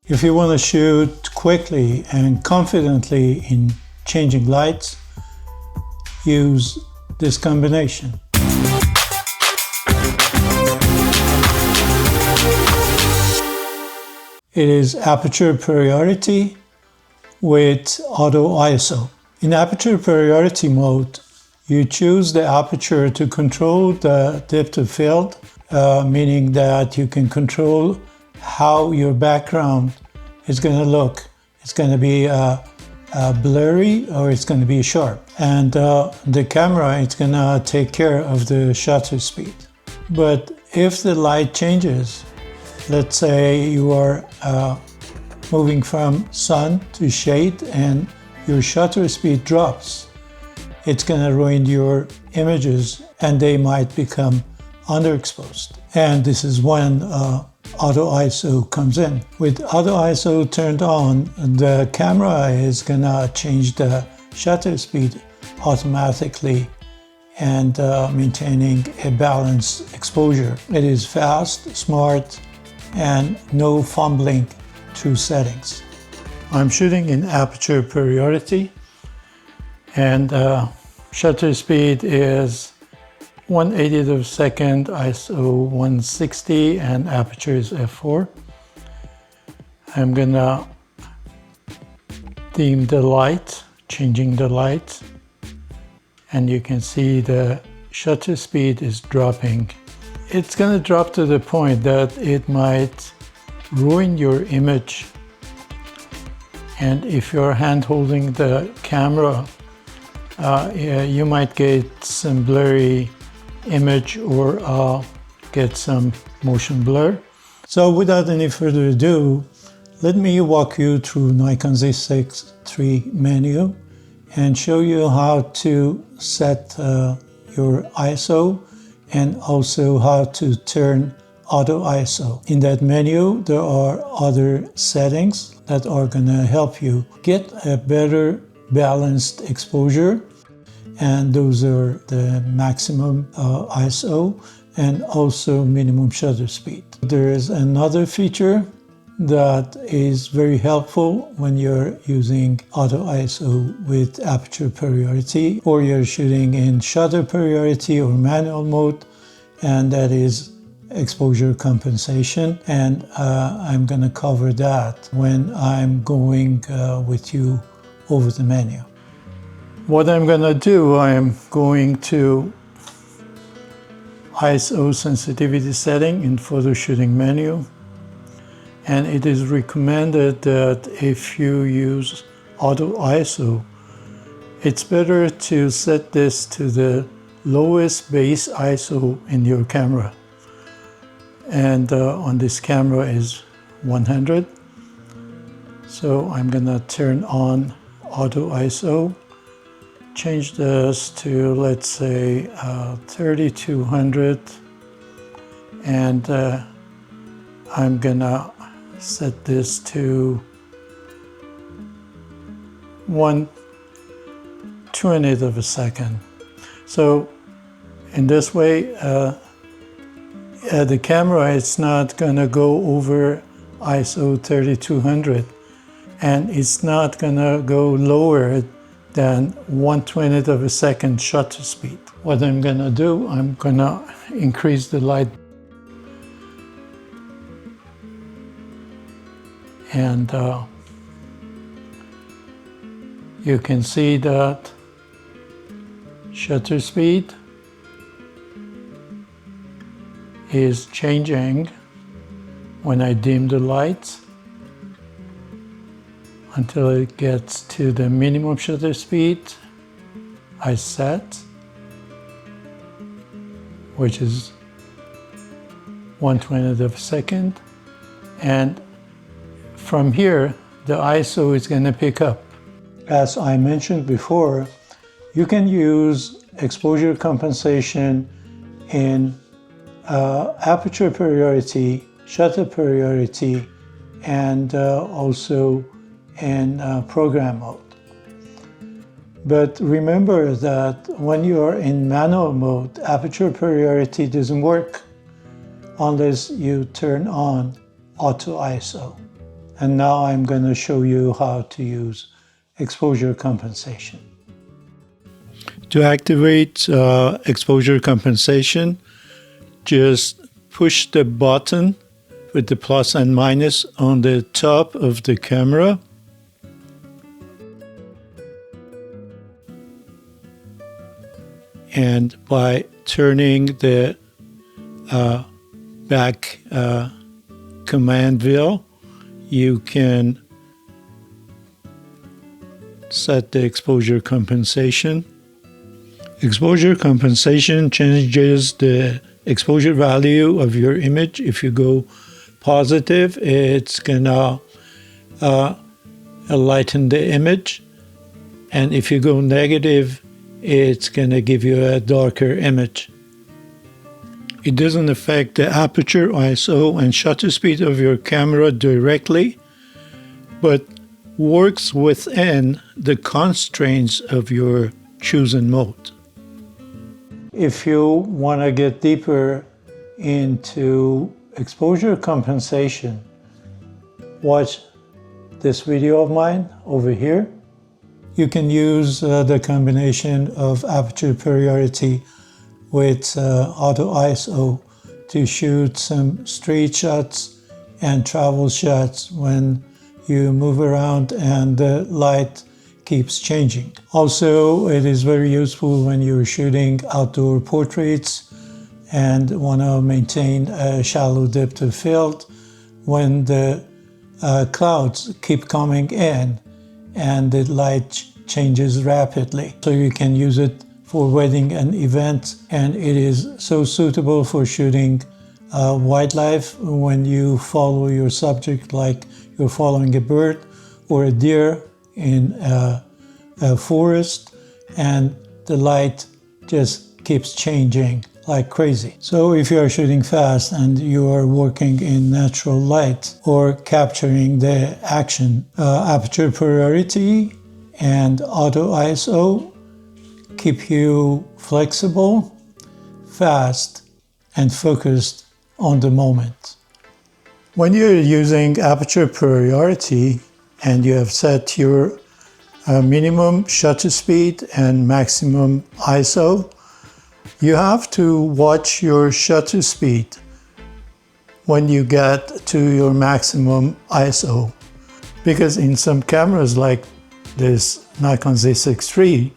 If you want to shoot quickly and confidently in changing lights, use this combination. It is Aperture Priority with Auto ISO. In Aperture Priority mode, you choose the aperture to control the depth of field, meaning that you can control how your background is going to look. It's going to be blurry or it's going to be sharp. And the camera is going to take care of the shutter speed. But if the light changes, let's say you are moving from sun to shade and your shutter speed drops, it's going to ruin your images and they might become underexposed. And this is when Auto ISO comes in. With Auto ISO turned on, the camera is going to change the shutter speed automatically and maintaining a balanced exposure. It is fast, smart, and no fumbling through settings. I'm shooting in Aperture Priority, and shutter speed is 1/80th of a second, ISO 160, and aperture is f4. I'm gonna dim the light, changing the light, and you can see the shutter speed is dropping. It's gonna drop to the point that it might ruin your image. And if you're hand holding the camera, you might get some blurry image or get some motion blur. So without any further ado, let me walk you through Nikon Z6 III menu and show you how to set your ISO and also how to turn Auto ISO. In that menu, there are other settings that are going to help you get a better balanced exposure, and those are the maximum ISO and also minimum shutter speed. There is another feature that is very helpful when you're using Auto ISO with Aperture Priority or you're shooting in Shutter Priority or manual mode, and that is exposure compensation, and I'm going to cover that when I'm going with you over the menu. What I'm going to do, I'm going to ISO sensitivity setting in photo shooting menu, and it is recommended that if you use Auto ISO, it's better to set this to the lowest base ISO in your camera. And on this camera is 100. So I'm gonna turn on Auto ISO, change this to, let's say, 3200, and I'm gonna set this to 1/20th of a second. So in this way, the camera is not going to go over ISO 3200, and it's not going to go lower than 1/20th of a second shutter speed. What I'm going to do, I'm going to increase the light, and you can see that shutter speed is changing when I dim the lights until it gets to the minimum shutter speed I set, which is 1/20th of a second, and from here the ISO is going to pick up. As I mentioned before, you can use exposure compensation in Aperture Priority, Shutter Priority, and also in program mode. But remember that when you are in manual mode, Aperture Priority doesn't work unless you turn on Auto ISO. And now I'm going to show you how to use exposure compensation. To activate exposure compensation, just push the button with the plus and minus on the top of the camera. And by turning the back command wheel, you can set the exposure compensation. Exposure compensation changes the exposure value of your image. If you go positive, it's gonna lighten the image, and if you go negative, it's gonna give you a darker image. It doesn't affect the aperture, ISO, and shutter speed of your camera directly, but works within the constraints of your chosen mode. If you want to get deeper into exposure compensation, watch this video of mine over here. You can use the combination of Aperture Priority with Auto ISO to shoot some street shots and travel shots when you move around and the light keeps changing. Also, it is very useful when you're shooting outdoor portraits and want to maintain a shallow depth of field when the clouds keep coming in and the light changes rapidly. So you can use it for wedding and events, and it is so suitable for shooting wildlife when you follow your subject, like you're following a bird or a deer in a forest, and the light just keeps changing like crazy. So if you are shooting fast and you are working in natural light or capturing the action, Aperture Priority and Auto ISO keep you flexible, fast, and focused on the moment. When you're using Aperture Priority and you have set your minimum shutter speed and maximum ISO, you have to watch your shutter speed when you get to your maximum ISO. Because in some cameras like this Nikon Z6 III,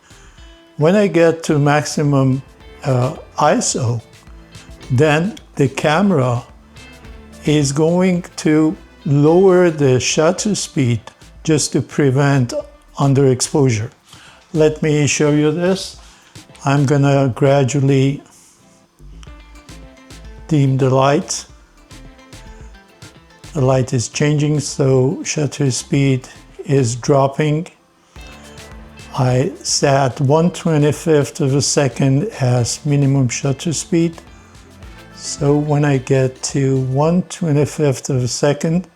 when I get to maximum ISO, then the camera is going to lower the shutter speed just to prevent underexposure. Let me show you this. I'm gonna gradually dim the light. The light is changing, so shutter speed is dropping. I set 1/25 of a second as minimum shutter speed. So when I get to 1/25 of a second,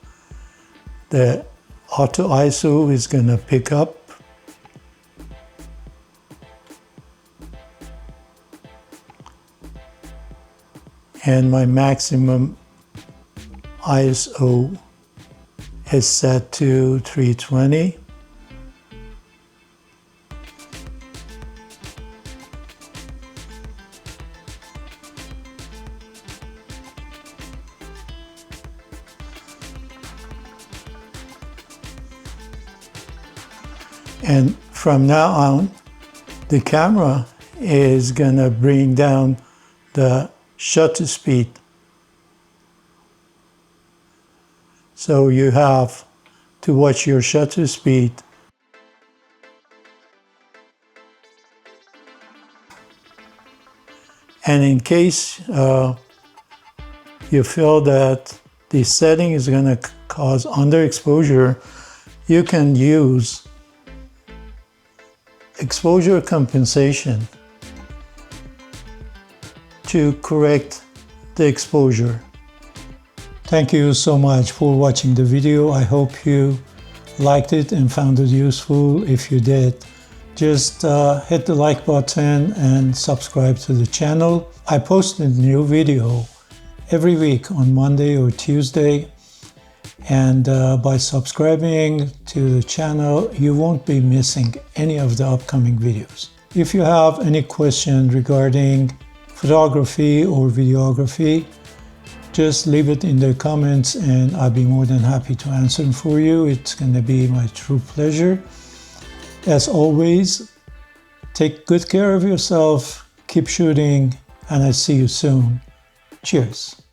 the Auto ISO is gonna pick up. And my maximum ISO is set to 320. And from now on, the camera is gonna bring down the shutter speed. So you have to watch your shutter speed. And in case you feel that the setting is going to cause underexposure, you can use exposure compensation to correct the exposure. Thank you so much for watching the video. I hope you liked it and found it useful. If you did, just hit the like button and subscribe to the channel. I post a new video every week on Monday or Tuesday, And by subscribing to the channel, you won't be missing any of the upcoming videos. If you have any question regarding photography or videography, just leave it in the comments and I'll be more than happy to answer them for you. It's going to be my true pleasure. As always, take good care of yourself, keep shooting, and I'll see you soon. Cheers.